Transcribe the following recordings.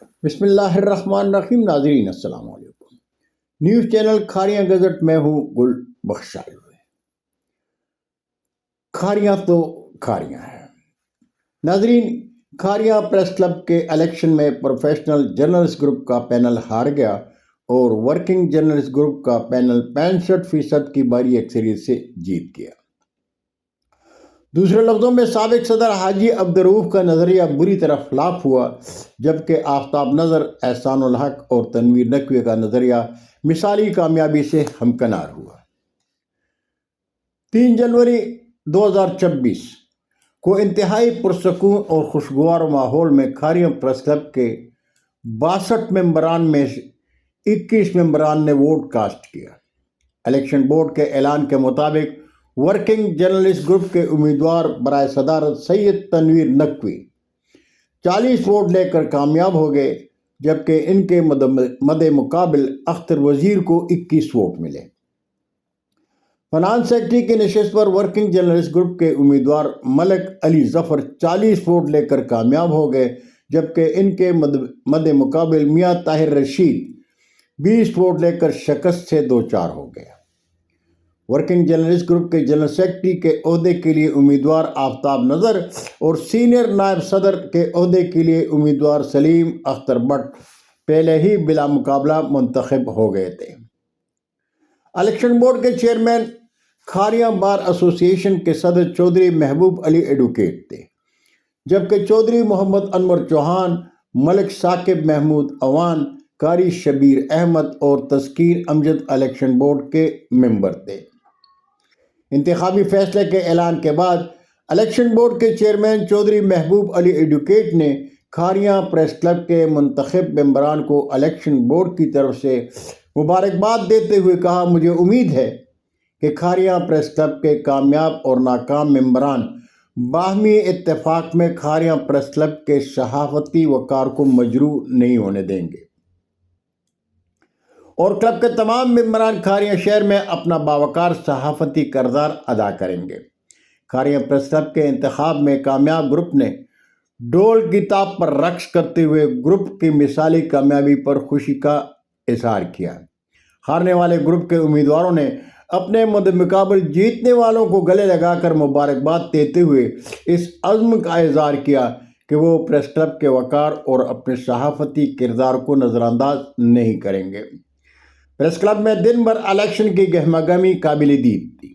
بسم اللہ الرحمن الرحیم۔ ناظرین السلام علیکم۔ نیوز چینل کھاریاں گزٹ میں ہوں گل بخشائے ہوئے۔ کھاریاں تو کھاریاں ہیں۔ ناظرین، کھاریاں پریس کلب کے الیکشن میں پروفیشنل جرنلسٹ گروپ کا پینل ہار گیا اور ورکنگ جرنلسٹ گروپ کا پینل 65% کی بھاری اکثریت سے جیت گیا۔ دوسرے لفظوں میں سابق صدر حاجی عبدالرؤف کا نظریہ بری طرح فلاپ ہوا، جبکہ آفتاب نظر، احسان الحق اور تنویر نقوی کا نظریہ مثالی کامیابی سے ہمکنار ہوا۔ 3 جنوری 2024 کو انتہائی پرسکون اور خوشگوار ماحول میں کھاریاں پریس کلب کے 62 ممبران میں 21 ممبران نے ووٹ کاسٹ کیا۔ الیکشن بورڈ کے اعلان کے مطابق ورکنگ جرنلسٹ گروپ کے امیدوار برائے صدارت سید تنویر نقوی 40 ووٹ لے کر کامیاب ہو گئے، جبکہ ان کے مد مقابل اختر وزیر کو 21 ووٹ ملے۔ فنانس سیکرٹری کی نشست پر ورکنگ جرنلسٹ گروپ کے امیدوار ملک علی ظفر 40 ووٹ لے کر کامیاب ہو گئے، جبکہ ان کے مد مقابل میاں طاہر رشید 20 ووٹ لے کر شکست سے دوچار ہو گئے۔ ورکنگ جرنلسٹ گروپ کے جنرل سیکرٹری کے عہدے کے لیے امیدوار آفتاب نظر اور سینئر نائب صدر کے عہدے کے لیے امیدوار سلیم اختر بٹ پہلے ہی بلا مقابلہ منتخب ہو گئے تھے۔ الیکشن بورڈ کے چیئرمین کھاریاں بار ایسوسی ایشن کے صدر چودھری محبوب علی ایڈوکیٹ تھے، جبکہ چودھری محمد انور چوہان، ملک ثاقب محمود اوان، قاری شبیر احمد اور تذکیر امجد الیکشن بورڈ کے ممبر تھے۔ انتخابی فیصلے کے اعلان کے بعد الیکشن بورڈ کے چیئرمین چودھری محبوب علی ایڈوکیٹ نے کھاریاں پریس کلب کے منتخب ممبران کو الیکشن بورڈ کی طرف سے مبارکباد دیتے ہوئے کہا، مجھے امید ہے کہ کھاریاں پریس کلب کے کامیاب اور ناکام ممبران باہمی اتفاق میں کھاریاں پریس کلب کے صحافتی وقار کو مجروح نہیں ہونے دیں گے اور کلب کے تمام ممبران کھاریاں شہر میں اپنا باوقار صحافتی کردار ادا کریں گے۔ کھاریاں پریس کلب کے انتخاب میں کامیاب گروپ نے ڈول کی تاپ پر رقص کرتے ہوئے گروپ کی مثالی کامیابی پر خوشی کا اظہار کیا۔ ہارنے والے گروپ کے امیدواروں نے اپنے مقابل جیتنے والوں کو گلے لگا کر مبارکباد دیتے ہوئے اس عزم کا اظہار کیا کہ وہ پریس کلب کے وقار اور اپنے صحافتی کردار کو نظر انداز نہیں کریں گے۔ پریس کلب میں دن بھر الیکشن کی گہما گہمی قابل دید تھی۔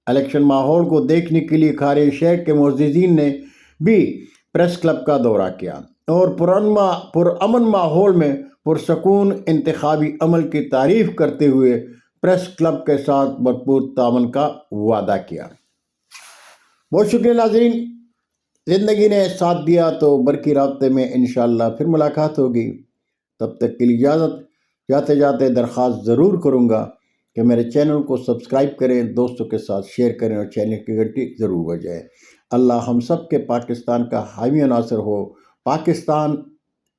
الیکشن ماحول کو دیکھنے کے لیے کھاریاں شہر کے معززین نے بھی پریس کلب کا دورہ کیا اور پرامن ماحول میں پرسکون انتخابی عمل کی تعریف کرتے ہوئے پریس کلب کے ساتھ بھرپور تعاون کا وعدہ کیا۔ بہت شکریہ ناظرین، زندگی نے ساتھ دیا تو برقی رابطے میں انشاءاللہ پھر ملاقات ہوگی۔ تب تک کے لیے اجازت۔ جاتے جاتے درخواست ضرور کروں گا کہ میرے چینل کو سبسکرائب کریں، دوستوں کے ساتھ شیئر کریں اور چینل کی گھنٹی ضرور بجائیں۔ اللہ ہم سب کے پاکستان کا حامی و ناصر ہو۔ پاکستان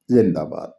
زندہ باد۔